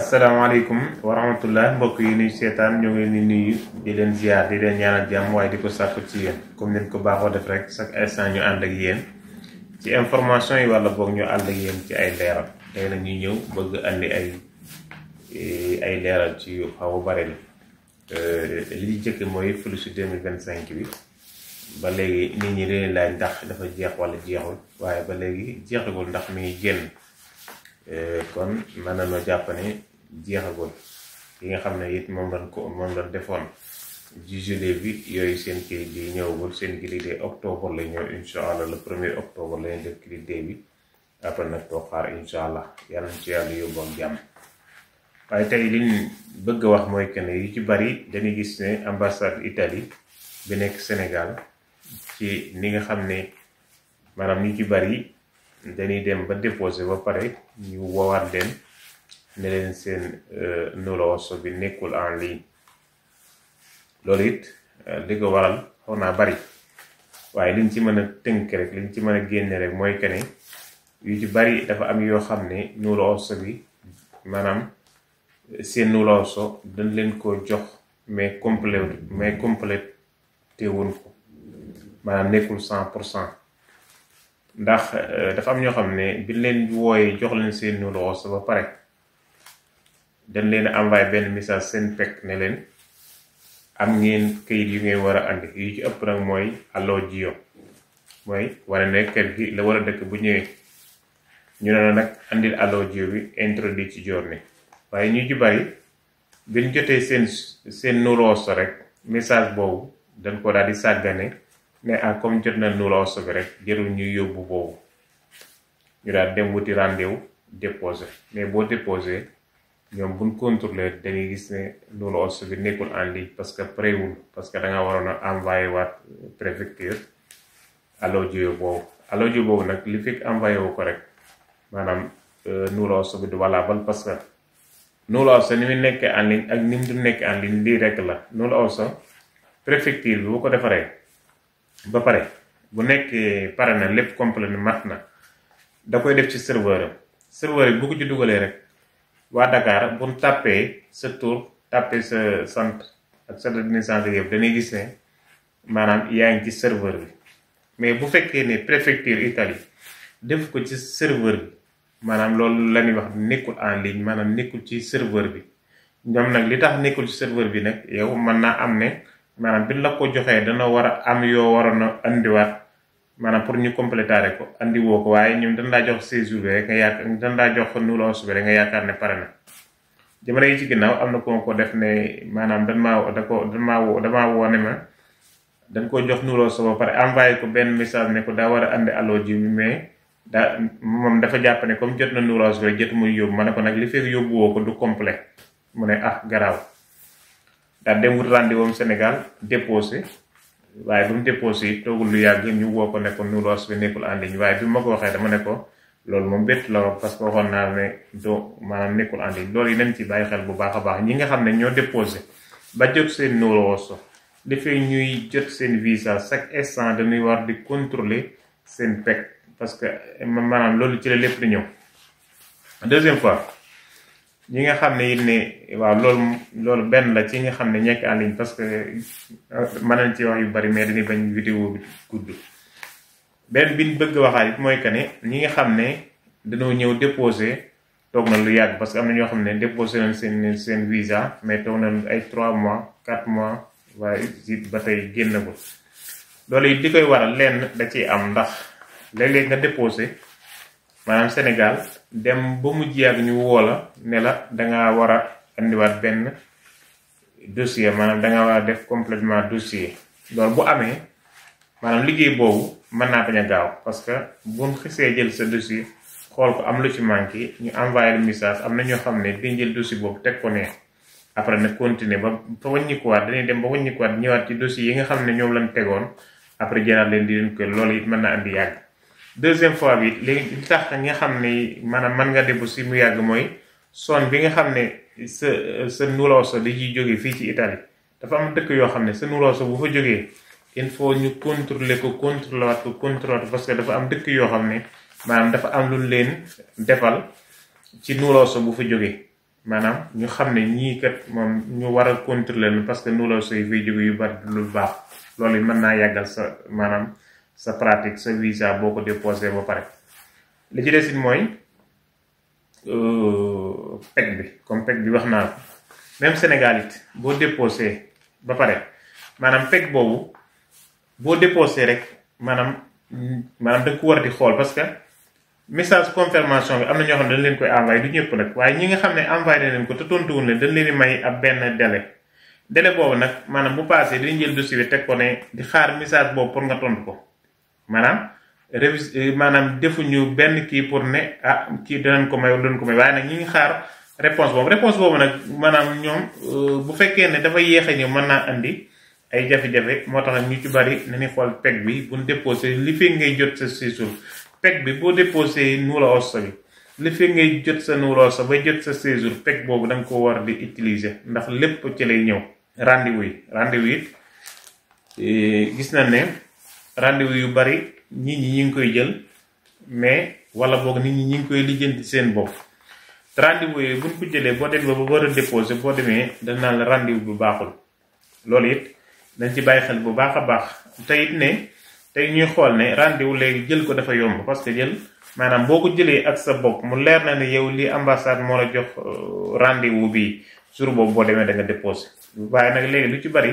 asalaamaaleykum wa rahmatullah mbokk yi nuy seetaan ñoo ngi leen di nuyu di leen ziar di leen ñaanal jàmm waaye di ko sàkku ci yéen comme leen ko baaxoo def rek chaque instant ñu ànd ak yéen ci information yi wala boog ñu ànd ak yéen ci ay leeral tey nag ñu ñëw bëgg andi ay leeral ci yu xaw a bari la li jëkk mooy flux 2025 bi ba léegi nit ñi leen laaj ndax dafa jeex wala jeexul waaye ba léegi jeexagul ndax mi ngi génn kon mën nañoo jàpp ne jeexagul yi nga xam ne it moom lañ defoon ci juillet bi yooyu seen crédit bi ñëwagul seen crédit octobre lay ñëw incha allah le 1er octobre lañu def crédit bi après nag toog xaar incha allah yàlla na ci yàlla yóbbu ak jàmm. waaye tey liñ bëgg a wax mooy que ne yu ci bari dañuy gis ne ambassade Italie bi nekk Sénégal ci ni nga xam ne maanaam ñu ci bari dañuy dem ba déposé ba pare ñu woowaat leen ne leen seen numéro bi nekkul en ligne loolu it li ko waral xaw naa bari waaye liñ ci mën a tënk rek liñ ci mën a génne rek mooy que ne yu ci bari dafa am yoo xam ne numéro bi maanaam seen numéro dañ leen ko jox mais complété wuñ ko maanaam nekkul 100%. ndax dafa am ñoo xam ne bi leen wooyee jox leen seen numéro ba pare dañ leen envoyé benn message seen pek ne leen am ngeen kayit yu ngeen war a andi yu ci ëpp nag mooy allogio mooy wane ne kër gi la war a dëkk bu ñëwee ñu ne la nag andil allogio bi introduit ci journée waaye ñu ci bari biñ jotee seen numéro rek message boobu dañ ko daal di sàggane ne comme jot na numéro bi rek jërul ñu yóbbu boobu ñu daal dem wuti rendez-vous déposé mais boo déposé ñoom buñ contrôler dañuy gis ne numéro bi nekkul en ligne parce que préwul parce que da nga waroon a envoyé waat préfecture allogio boobu nag li fekk envoyé wu ko rek maanaam numéro bi du valable parce que numéro ni mu nekkee en ligne ak ni mu du nekk en ligne lii rek la numéro préfecture bi bu ko defaree ba pare bu nekkee pare na lépp complet mat na da koy def ci serveur bi bu ko ci dugalee rek waa Dakar bu tàppee sa tur tàppee sa sant ak sa date de naissance yëpp dañuy gis ne maanaam yaa ngi ci serveur bi mais bu fekkee ne préfecture Italie def ko ci serveur bi maanaam loolu la ñuy wax nekkul en ligne maanaam nekkul ci serveur bi ñoom nag li tax nekkul ci serveur bi nag yow mën naa am ne maanaam bi la ko joxee dana war a am yoo waroon a andiwaat maanaam pour ñu compléter ko andi woo ko waaye ñoom dañ laa jox séjour bi rek nga yaakaar dañ laa jox numéro bi rek nga yaakaar ne pare na jamono yi ci ginnaaw am na ko def ne maanaam damaa woo ne ma dañ ko jox numéro ba pare envoyé ko benn message ne ko daa war a andi allogio bi mais moom dafa jàpp ne comme jot na numéro bi rek jot muy yóbbu ma ne ko nag li fekk yóbbu woo ko du complet mu ne garaaw daal dem wut rendez-vous Sénégal déposé waaye bu mu déposé yi toogul lu yàgg ñu woo ko ne ko numéro bi nekkul en ligne waaye bi ma ko waxee dama ne ko loolu moom bett la parce que waxoon naa ne maanaam nekkul en ligne loolu yi nañ ci bàyyi xel bu baax a baax ñi nga xam ne ñoo déposé ba jot seen numéro li fay ñuy jot seen visa chaque instant dañuy war di contrôler seen pek parce que maanaam loolu ci la lépp di ñëw. Deuxième fois ñi nga xam ne it ne waaw loolu benn la ci nga xam ne ñekk en ligne parce que mën nañ ci wax yu bari mais dañuy bañ vidéo bi gudd. benn biñ bëgg waxaat it mooy que ne ñi nga xam ne dañoo ñëw déposé toog na lu yàgg parce que am na ñoo xam ne déposé nañ seen visa mais toog nañ ay 3 mois 4 mois waaye it ba tey génn ko loolu it di koy waral lenn da ciy am ndax léeg-léeg nga déposé maanaam Sénégal dem ba mujj yàgg ñu woo la ne la danga war a andiwaat benn dossier maanaam danga war a def complètement dossier loolu bu amee maanaam liggéey boobu mën naa bañ a gaaw parce que buñ xisee jël sa dossier xool ko am lu ci manqué ñu envoyé le message am na ñoo xam ne dañ jël dossier boobu teg ko ne après nag continuer ba wàññikuwaat dañuy dem ba wàññikuwaat ñëwaat ci dossier yi nga xam ne ñoom lañ tegoon après jëlaat leen di leen ko loolu it mën naa andi yàgg. deuxième fois bi léegi li tax nga xam ne maanaam mën nga débu si mu yàgg mooy son bi nga xam ne sa numéro li ciy jógee fii ci Italie dafa am dëkk yoo xam ne sa numéro bu fa jógee il faut ñu contrôler ko parce que dafa am dëkk yoo xam ne maanaam dafa am lu leen defal ci numéro bu fa jógee maanaam ñu xam ne ñii kat moom ñu war a contrôler parce que nu la sooy fay jóge yu bari lu baax loolu mën naa yàggal sa maanaam sa pratique sa visa boo ko déposé ba pare. li ci des it mooy PEC bi comme PEC bi wax naa ko même Sénégal it boo déposé ba pare maanaam PEC boobu boo déposé rek maanaam da nga ko war di xool parce que message confirmation bi am na ñoo xam ne dañ leen koy envoyé du ñëpp nag waaye ñi nga xam ne envoyé na leen ko te tontuwul leen dañ leen di may ab benn délai boobu nag maanaam bu passé dañuy jël dossier bi teg ko ne di xaar message boobu pour nga tontu ko maanaam maanaam defuñu benn kii pour ne kii dinañ ko may wala dinañ ko may waaye nag ñi ngi xaar réponse boobu nag maanaam ñoom bu fekkee ne dafa yéex a ñëw mën naa andi ay jafe-jafe moo tax ñu ci bari nañu xool PEC bi bu ñu déposé li fekk ngay jot sa séjour PEC bi boo déposé numéro ossa bi li fekk ngay jot sa numéro ossa ba jot sa séjour PEC boobu da nga ko war di utiliser ndax lépp ci lay ñëw. rendez-vous it gis na ne rendez-vous yu bari nit ñi ngi koy jël mais wala boog nit ñi ngi koy lijjanti seen bopp rendez-vous yi buñ ko jëlee boo demee ba war a déposé boo demee dañ naan la rendez-vous bu baaxul loolu it dañ ci bàyyi xel bu baax a baax te it ne tey ñuy xool ne rendez-vous léegi jël ko dafa yomb parce que jël maanaam boo ko jëlee ak sa bopp mu leer na ne yow li ambassade moo la jox rendez-vous bi jour boobu boo demee da nga déposé waaye nag léegi lu ci bari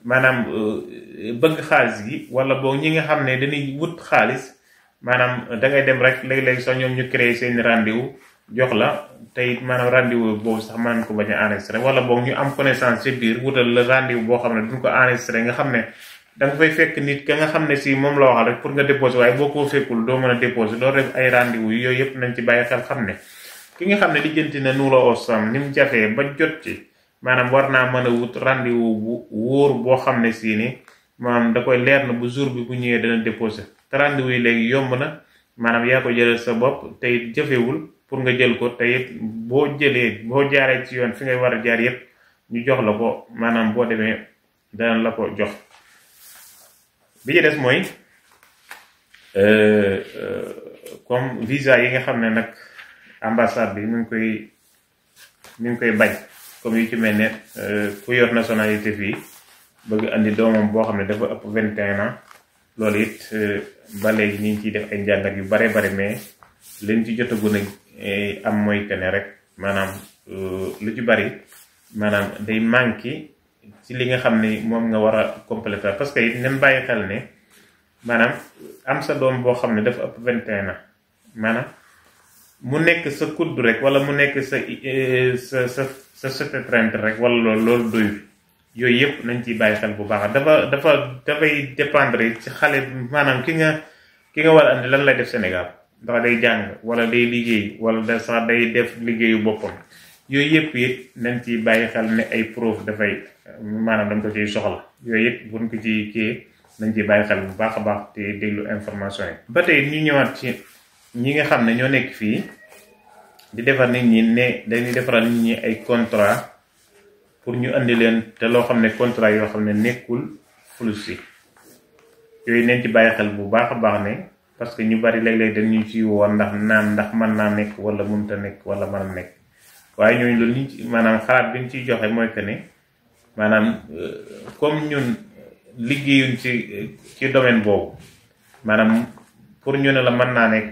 maanaam bëgg xaalis gi wala boog ñi nga xam ne dañuy wut xaalis maanaam da ngay dem rek léegi-léegi sax ñoom ñu créé seen rendez-vous jox la tey maanaam rendez-vous boobu sax mën ko bañ a enregistré wala boog ñu am connaissance ci biir wutal la rendez-vous boo xam ne duñ ko enregistré nga xam ne da nga fay fekk nit ka nga xam ne si moom la waxal rek pour nga déposé waaye boo ko fekkul doo mën a déposé doo def ay rendez-vous yooyu yëpp nañ ci bàyyi xel xam ne ki nga xam ne lijjanti na nuula osam ni mu jafee ba jot ci maanaam war naa mën a wut rendez-vous bu wóor boo xam ne si ni maanaam da koy leer na bu jour bi bu ñëwee dana déposé te rendez-vous yi léegi yomb na maanaam yaa ko jëlal sa bopp tey jafewul pour nga jël ko te it boo jaaree ci yoon fi ngay war a jaar yëpp ñu jox la ko maanaam boo demee dana la ko jox. bi ci des mooy comme visa yi nga xam ne nag ambassade bi mi ngi koy bañ comme yu ci mel ne ku yor nationalité fii bëgg andi doomam boo xam ne dafa ëpp 21 ans loolu it ba léegi ñu ngi ciy def ay njàngat yu bare bare mais liñ ci jotagu na am mooy que ne rek maanaam lu ci bari maanaam day manqué ci li nga xam ne moom nga war a compléter parce que it nen bàyyi xel ne maanaam am sa doom boo xam ne dafa ëpp 21 ans maanaam mu nekk sa kudd rek wala mu nekk sa septembre rek wala loolu doyul yooyu yëpp nañ ciy bàyyi xel bu baax dafay dépendre ci xale maanaam ki nga war a andi lan lay def Sénégal ndax day jàng wala day liggéey wala da sax day def liggéeyu boppam yooyu yëpp it nañ ciy bàyyi xel ne ay preuve dafay maanaam dañ ko ciy soxla yooyu it buñ ko ci kii nañ ciy bàyyi xel bu baax a baax te déglu information yi. ba tey ñu ñëwaat ci ñi nga xam ne ñoo nekk fii di defar nit ñi ne dañuy defaral nit ñi ay contrat pour ñu andi leen te loo xam ne contrat yoo xam ne nekkul flux yi yooyu nañ ci bàyyi xel bu baax a baax ne parce que ñu bari léeg-léeg dañu ci woon ndax mën naa nekk wala mënut a nekk wala mën a nekk waaye ñooñu loolu liñ ci maanaam xalaat bi ñu ciy joxe mooy que ne maanaam comme ñun liggéeyuñ ci domaine boobu maanaam pour ñu ne la mën naa nekk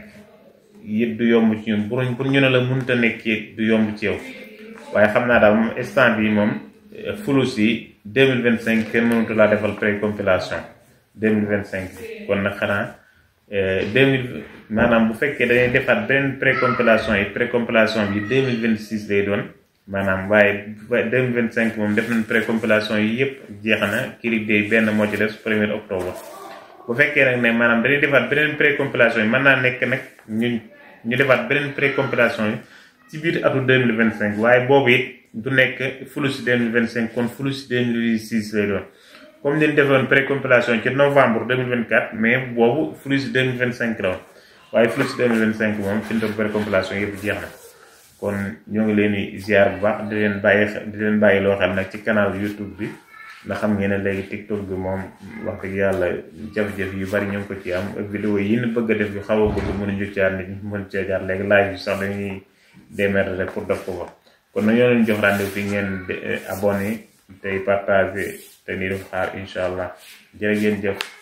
it du yomb ci ñun pour ñu ne la mënut a nekk it du yomb ci yow waaye xam naa daal moom instant bi moom fulus yi 2025 kenn mënutu laa defal précompilation 2025 kon nag xanaa 2000 maanaam bu fekkee dañuy defaat beneen précompilation bi 2026 lay doon maanaam waaye 2025 moom def nañ précompilation yi yëpp jeex na kii day benn moo ci des 1er octobre bu fekkee nag ne maanaam dañuy defaat beneen précompilation yi mën naa nekk nag ñu defaat beneen précompilation yi ci biir atu 2025 waaye boobu it du nekk fulus 2025 kon fulus 2026 lay doon comme ni ñu defoon précompilation ci novembre 2024 mais boobu fulus 2025 la woon waaye fulus 2025 moom fi ñu toog précompilation yëpp jeex na kon ñoo ngi leen di ziar bu baax di leen bàyyi loo xam nag ci canal YouTube bi ndax xam ngeen ne léegi TikTok bi moom wax dëgg yàlla jafe-jafe yu bari ñu ngi ko ci am ak vidéo yi ñu bëgg a def yu xaw a bëgg mënuñu jaar nit ñi mën cee jaar léegi live yi sax dañuy démerder rek pour def ko fa kon nañoo leen jox rendez-vous fi ngeen abonné tey partagé te ni def xaar incha allah jërë ngeen jëf.